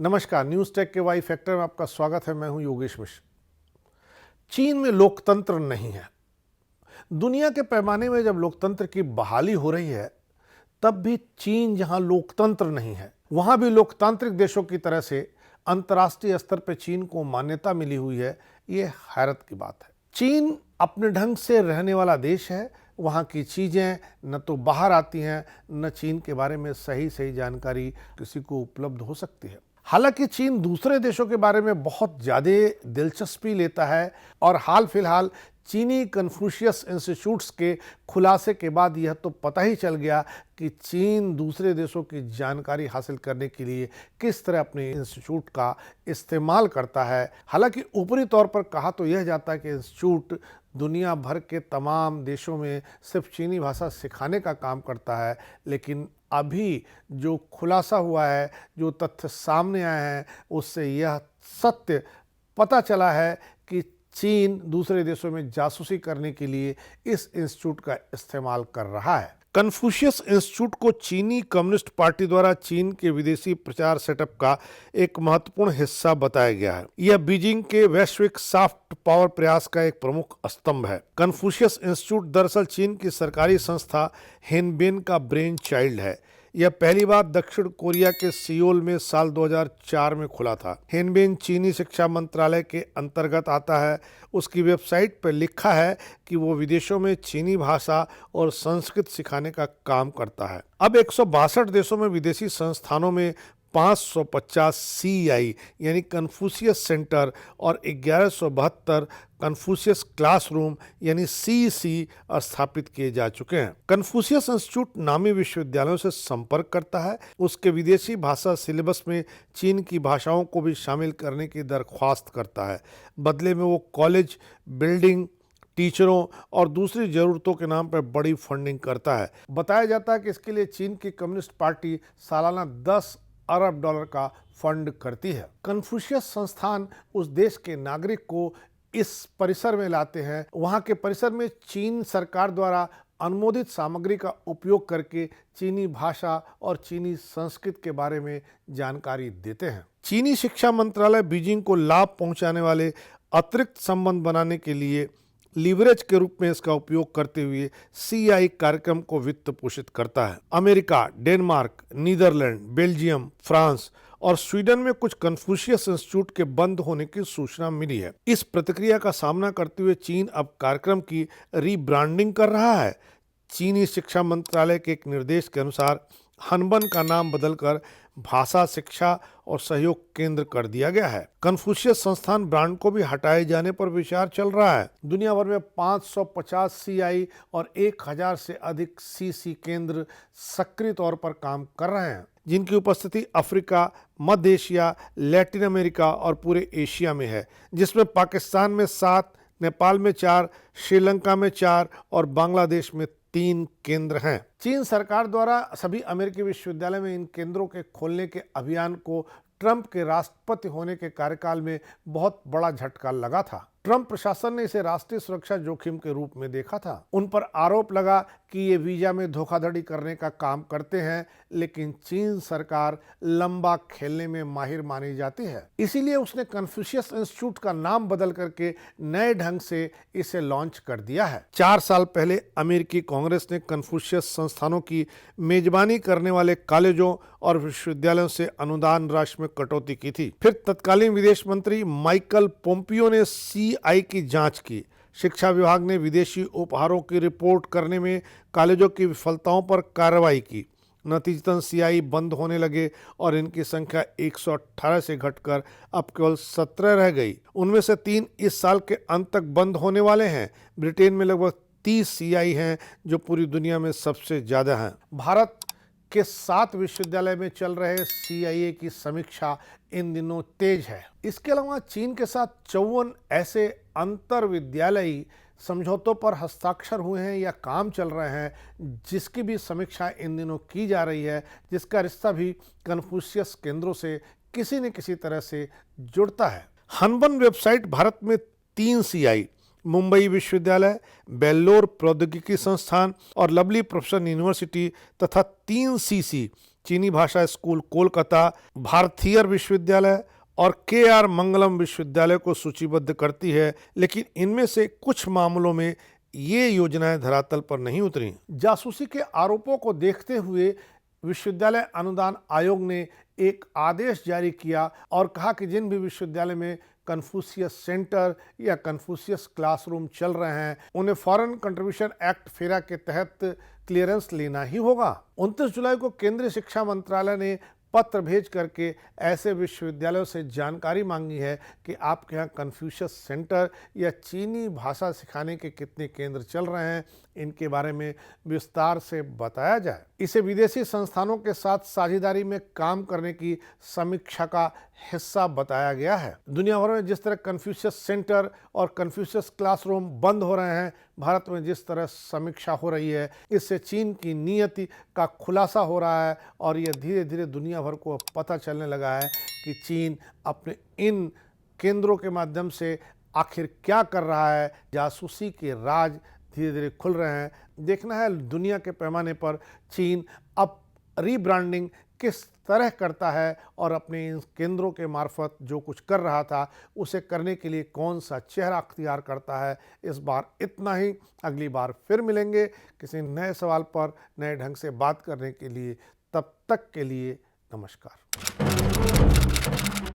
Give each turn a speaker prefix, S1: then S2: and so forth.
S1: नमस्कार, news take के Y factor में आपका स्वागत है। मैं हूं योगेश मिश्र। चीन में लोकतंत्र नहीं है। दुनिया के पैमाने में जब लोकतंत्र की बहाली हो रही है, तब भी चीन जहां लोकतंत्र नहीं है, वहां भी लोकतांत्रिक देशों की तरह से अंतर्राष्ट्रीय स्तर पर चीन को मान्यता मिली हुई है। ये हैरत की बात है। चीन अपने ढंग से रहने वाला देश है। वहाँ की चीज़ें न तो बाहर आती हैं, न चीन के बारे में सही जानकारी किसी को उपलब्ध हो सकती है। हालांकि चीन दूसरे देशों के बारे में बहुत ज़्यादा दिलचस्पी लेता है और हाल फिलहाल चीनी कन्फ्यूशियस इंस्टीट्यूट्स के खुलासे के बाद यह तो पता ही चल गया कि चीन दूसरे देशों की जानकारी हासिल करने के लिए किस तरह अपने इंस्टीट्यूट का इस्तेमाल करता है। हालांकि ऊपरी तौर पर कहा तो यह जाता है कि इंस्टीट्यूट दुनिया भर के तमाम देशों में सिर्फ चीनी भाषा सिखाने का काम करता है, लेकिन अभी जो खुलासा हुआ है, जो तथ्य सामने आए हैं, उससे यह सत्य पता चला है कि चीन दूसरे देशों में जासूसी करने के लिए इस इंस्टीट्यूट का इस्तेमाल कर रहा है। कन्फ्यूशियस इंस्टीट्यूट को चीनी कम्युनिस्ट पार्टी द्वारा चीन के विदेशी प्रचार सेटअप का एक महत्वपूर्ण हिस्सा बताया गया है। यह बीजिंग के वैश्विक सॉफ्ट पावर प्रयास का एक प्रमुख स्तंभ है। कन्फ्यूशियस इंस्टीट्यूट दरअसल चीन की सरकारी संस्था हेनबेन का ब्रेन चाइल्ड है। यह पहली बार दक्षिण कोरिया के सियोल में साल 2004 में खुला था। हेनबेन चीनी शिक्षा मंत्रालय के अंतर्गत आता है। उसकी वेबसाइट पर लिखा है कि वो विदेशों में चीनी भाषा और संस्कृत सिखाने का काम करता है। अब 162 देशों में विदेशी संस्थानों में 550 CI यानी कन्फ्यूशियस सेंटर और 1172 कन्फ्यूशियस क्लासरूम यानी CC स्थापित किए जा चुके हैं। कन्फ्यूशियस इंस्टीट्यूट नामी विश्वविद्यालयों से संपर्क करता है। उसके विदेशी भाषा सिलेबस में चीन की भाषाओं को भी शामिल करने की दरख्वास्त करता है। बदले में वो कॉलेज, बिल्डिंग, टीचरों और दूसरी ज़रूरतों के नाम पर बड़ी फंडिंग करता है। बताया जाता है कि इसके लिए चीन की कम्युनिस्ट पार्टी सालाना 10 अरब डॉलर का फंड करती है। कन्फ्यूशियस संस्थान उस देश के नागरिक को इस परिसर में लाते हैं। वहाँ के परिसर में चीन सरकार द्वारा अनुमोदित सामग्री का उपयोग करके चीनी भाषा और चीनी संस्कृति के बारे में जानकारी देते हैं। चीनी शिक्षा मंत्रालय बीजिंग को लाभ पहुंचाने वाले अतिरिक्त संबंध बनाने के लिए लीवरेज के रूप में इसका उपयोग करते हुए CI कार्यक्रम को वित्त पोषित करता है। America, Denmark, Netherlands, Belgium, France और स्वीडन में कुछ कन्फ्यूशियस इंस्टीट्यूट के बंद होने की सूचना मिली है। इस प्रतिक्रिया का सामना करते हुए चीन अब कार्यक्रम की रीब्रांडिंग कर रहा है। चीनी शिक्षा मंत्रालय के एक निर्देश के अनुसार हनबन का नाम बदलकर भाषा शिक्षा और सहयोग केंद्र कर दिया गया है। कन्फ्यूशियस संस्थान ब्रांड को भी हटाए जाने पर विचार चल रहा है। दुनिया भर में 550 CI और 1000 से अधिक CC केंद्र सक्रिय तौर पर काम कर रहे हैं, जिनकी उपस्थिति अफ्रीका, मध्य एशिया, लैटिन अमेरिका और पूरे एशिया में है, जिसमें पाकिस्तान में 7, नेपाल में 4, श्रीलंका में 4 और बांग्लादेश में 3 केंद्र हैं। चीन सरकार द्वारा सभी अमेरिकी विश्वविद्यालय में इन केंद्रों के खोलने के अभियान को ट्रंप के राष्ट्रपति होने के कार्यकाल में बहुत बड़ा झटका लगा था। ट्रंप प्रशासन ने इसे राष्ट्रीय सुरक्षा जोखिम के रूप में देखा था। उन पर आरोप लगा कि ये वीजा में धोखाधड़ी करने का काम करते हैं, लेकिन चीन सरकार लंबा खेलने में माहिर मानी जाती है। इसीलिए उसने कन्फ्यूशियस इंस्टीट्यूट का नाम बदल करके नए ढंग से इसे लॉन्च कर दिया है। 4 साल पहले अमेरिकी कांग्रेस ने कन्फ्यूशियस संस्थानों की मेजबानी करने वाले कॉलेजों और विश्वविद्यालयों से अनुदान राशि में कटौती की थी। फिर तत्कालीन विदेश मंत्री माइकल पोम्पियो ने CI की जांच की। शिक्षा विभाग ने विदेशी उपहारों की रिपोर्ट करने में कॉलेजों की विफलताओं पर कार्रवाई की। नतीजतन CI बंद होने लगे और इनकी संख्या 118 से घटकर अब केवल 17 रह गई। उनमें से 3 इस साल के अंत तक बंद होने वाले हैं। ब्रिटेन में लगभग 30 CI हैं, जो पूरी दुनिया में सबसे ज़्यादा हैं। भारत के 7 विश्वविद्यालय में चल रहे CIA की समीक्षा इन दिनों तेज है। इसके अलावा चीन के साथ 54 ऐसे अंतर विद्यालयी समझौतों पर हस्ताक्षर हुए हैं या काम चल रहे हैं, जिसकी भी समीक्षा इन दिनों की जा रही है, जिसका रिश्ता भी कन्फ्यूशियस केंद्रों से किसी न किसी तरह से जुड़ता है। हनबन वेबसाइट भारत में 3 CI, मुंबई विश्वविद्यालय, बेल्लोर प्रौद्योगिकी संस्थान और लवली प्रोफेशनल यूनिवर्सिटी तथा 3 CC चीनी भाषा स्कूल कोलकाता, भारतीयर विश्वविद्यालय और के.आर. मंगलम विश्वविद्यालय को सूचीबद्ध करती है, लेकिन इनमें से कुछ मामलों में ये योजनाएं धरातल पर नहीं उतरी। जासूसी के आरोपों को देखते हुए विश्वविद्यालय अनुदान आयोग ने एक आदेश जारी किया और कहा कि जिन भी विश्वविद्यालय में कन्फ्यूशियस सेंटर या कन्फ्यूशियस क्लासरूम चल रहे हैं उन्हें फॉरेन कंट्रीब्यूशन एक्ट फेरा के तहत क्लियरेंस लेना ही होगा। 29 जुलाई को केंद्रीय शिक्षा मंत्रालय ने पत्र भेज करके ऐसे विश्वविद्यालयों से जानकारी मांगी है कि आपके यहाँ कन्फ्यूशियस सेंटर या चीनी भाषा सिखाने के कितने केंद्र चल रहे हैं, इनके बारे में विस्तार से बताया जाए। इसे विदेशी संस्थानों के साथ साझेदारी में काम करने की समीक्षा का हिस्सा बताया गया है। दुनिया भर में जिस तरह कन्फ्यूशियस सेंटर और कन्फ्यूशियस क्लासरूम बंद हो रहे हैं, भारत में जिस तरह समीक्षा हो रही है, इससे चीन की नीयति का खुलासा हो रहा है और यह धीरे धीरे दुनिया भर को पता चलने लगा है कि चीन अपने इन केंद्रों के माध्यम से आखिर क्या कर रहा है। जासूसी के राज धीरे धीरे खुल रहे हैं। देखना है दुनिया के पैमाने पर चीन अब रीब्रांडिंग किस तरह करता है और अपने इन केंद्रों के मार्फत जो कुछ कर रहा था उसे करने के लिए कौन सा चेहरा अख्तियार करता है। इस बार इतना ही। अगली बार फिर मिलेंगे किसी नए सवाल पर नए ढंग से बात करने के लिए। तब तक के लिए नमस्कार।